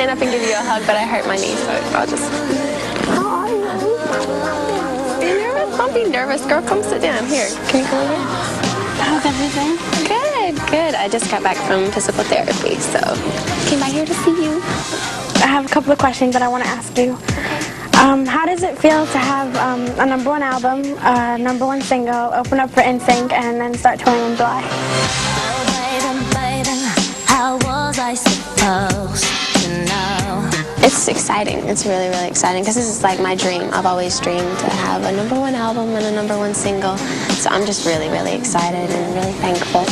stand up and give you a hug, but I hurt my knee, so I'll just... How are you? Are you nervous? Don't be nervous, girl. Come sit down. Here, can you come over? How's everything? Good, good. I just got back from physical therapy, so came by here to see you. I have a couple of questions that I want to ask you. How does it feel to have a #1 album, a #1 single, open up for NSYNC, and then start touring in July? How was I supposed to know? It's exciting. It's really, really exciting because this is like my dream. I've always dreamed to have a #1 album and a #1 single. So I'm just really, really excited and really thankful.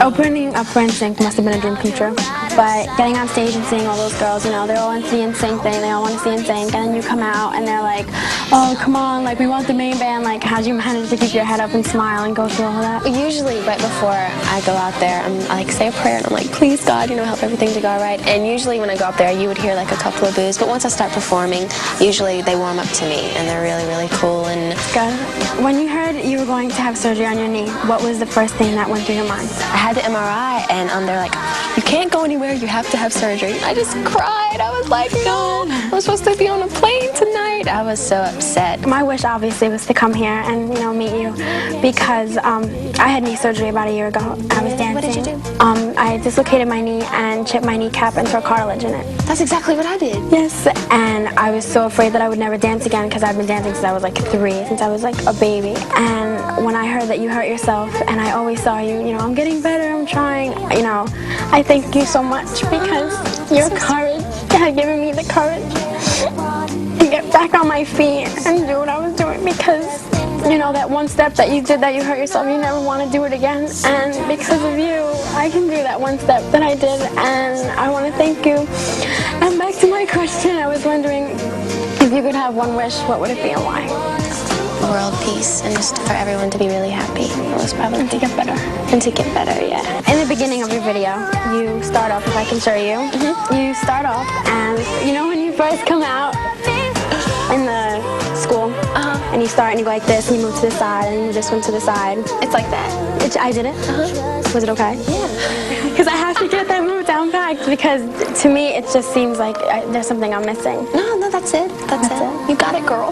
Opening up for NSYNC must have been a dream come true. But getting on stage and seeing all those girls, you know, they're all into the NSYNC thing, they all want to see NSYNC, and then you come out and they're like, oh, come on, like, we want the main band. Like, how do you manage to keep your head up and smile and go through all of that? Usually, right before I go out there, I like say a prayer and I'm like, please God, you know, help everything to go right. And usually when I go out there, you would hear like a couple of boos. But once I start performing, usually they warm up to me and they're really, really cool. And good. When you heard you were going to have surgery on your knee, what was the first thing that went through your mind? I had the MRI and they're like, you can't go anywhere, you have to have surgery. I just cried. I was like, no, I'm supposed to be on a plane tonight. I was so upset. My wish obviously was to come here and, you know, meet you because I had knee surgery about a year ago. I was dancing. What did you do? I dislocated my knee and chipped my kneecap and tore cartilage in it. That's exactly what I did. Yes, and I was so afraid that I would never dance again because I've been dancing since I was like 3, since I was like a baby. And when I heard that you hurt yourself and I always saw you, you know, I'm getting better, I'm trying, you know, I thank you so much because your courage had given me the courage to get back on my feet and do what I was doing because, you know, that one step that you did that you hurt yourself, you never want to do it again. And because of you, I can do that one step that I did, and I want to thank you. And back to my question, I was wondering if you could have one wish, what would it be and why? World peace and just for everyone to be really happy. That was probably And to get better. And to get better, yeah. In the beginning of your video, you start off, if I can show you, you start off and, you know, when you first come out in the school, and you start and you go like this, and you move to the side, and you move this one to the side. It's like that. I did it? Was it okay? Yeah. Because I have to get that move down packed because to me it just seems like there's something I'm missing. No, that's it. That's it. You got it, girl.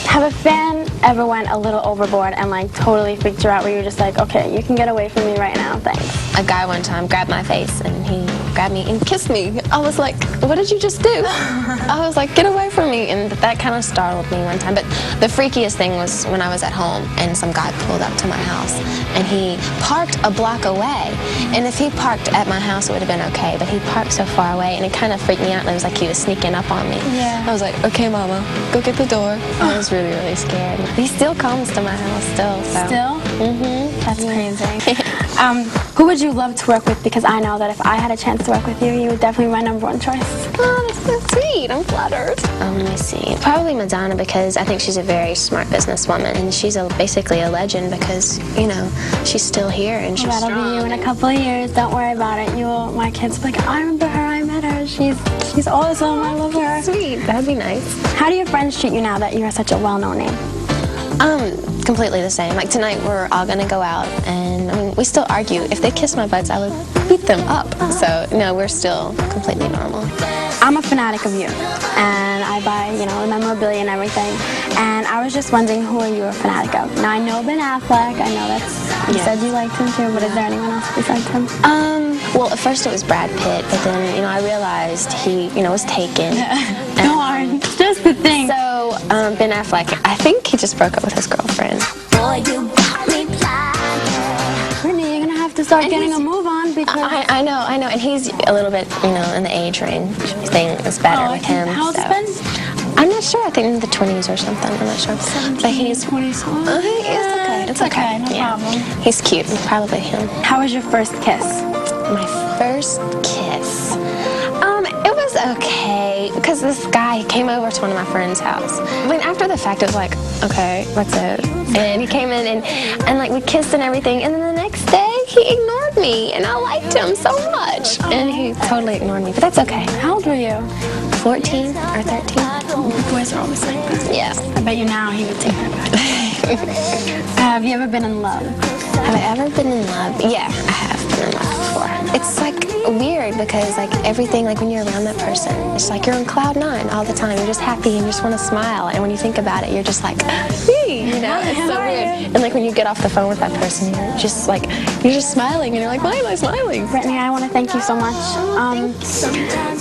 Have a fan ever went a little overboard and like totally freaked you out where you were just like, okay, you can get away from me right now, thanks? A guy one time grabbed my face and he grabbed me and kissed me. I was like, what did you just do? I was like, get away from me. And that kind of startled me one time. But the freakiest thing was when I was at home and some guy pulled up to my house and he parked a block away. And if he parked at my house, it would have been okay. But he parked so far away and it kind of freaked me out. And it was like he was sneaking up on me. Yeah. I was like, okay, mama, go get the door. I was really, really scared. He still comes to my house still. So. Still? Mm-hmm. That's crazy. Who would you love to work with? Because I know that if I had a chance to work with you, you would definitely be my #1 choice. Oh, that's so sweet. I'm flattered. Let me see. Probably Madonna because I think she's a very smart businesswoman and she's basically a legend because, you know, she's still here and she's That'll strong. be you in a couple of years. Don't worry about it. My kids will be like, I remember her. I met her. She's awesome. I love her. Sweet. That'd be nice. How do your friends treat you now that you're such a well-known name? Completely the same. Like tonight we're all gonna go out and I mean, we still argue. If they kiss my butts, I would beat them up. So no, we're still completely normal. I'm a fanatic of you and I buy, you know, the memorabilia and everything. And I was just wondering, who are you a fanatic of? Now I know Ben Affleck. I know you said you liked him too, but is there anyone else besides him? Well, at first it was Brad Pitt, but then, you know, I realized he, you know, was taken. Go on. Just the thing. So, Ben Affleck, I think he just broke up with his girlfriend. Boy, you got me blind. Brittany, you're going to have to start getting a move on because... I know, and he's a little bit, you know, in the age range thing is better with him. How old's so. Ben? I'm not sure, I think in the 20s or something, I'm not sure. 17, But he's 20s. It's okay. No problem. He's cute, probably him. How was your first kiss? My first kiss. It was okay because this guy came over to one of my friend's house. I mean, after the fact, it was like, okay, that's it. And he came in and like we kissed and everything. And then the next day, he ignored me, and I liked him so much. And he totally ignored me, but that's okay. How old were you? 14 or 13. Boys are always like that. Yeah. I bet you now he would take that back. Have you ever been in love? Have I ever been in love? Yeah, I have. fallen in love before. It's like weird because like everything, like when you're around that person, it's like you're on cloud 9 all the time. You're just happy and you just want to smile. And when you think about it, you're just like, you know, it's so weird. And like when you get off the phone with that person, you're just smiling and you're like, why am I smiling? Brittany, I want to thank you so much.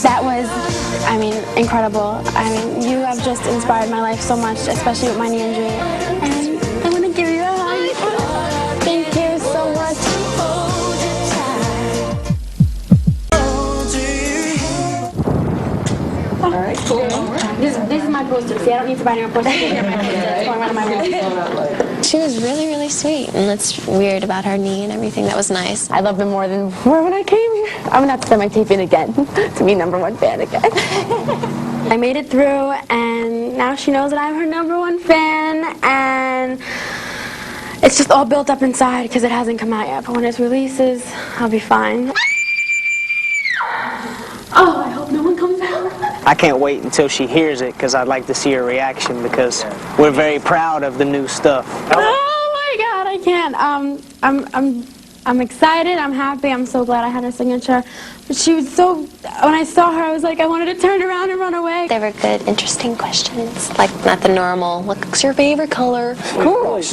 That was, I mean, incredible. I mean, you have just inspired my life so much, especially with my knee injury. And I want to give you a hug. Thank you so much. All right, cool. This is my poster. See, I don't need to buy any more posters. It's going around my room. She was really, really sweet, and that's weird about her knee and everything. That was nice. I loved her more than before when I came here. I'm gonna have to send my tape in again to be #1 fan again. I made it through, and now she knows that I'm her #1 fan, and it's just all built up inside because it hasn't come out yet. But when it releases, I'll be fine. Oh, I hope no one comes out. I can't wait until she hears it because I'd like to see her reaction because we're very proud of the new stuff. Oh my God, I can't. I'm excited. I'm happy. I'm so glad I had her signature. But she was so. When I saw her, I was like, I wanted to turn around and run away. They were good, interesting questions. Like not the normal. What's your favorite color? Cool.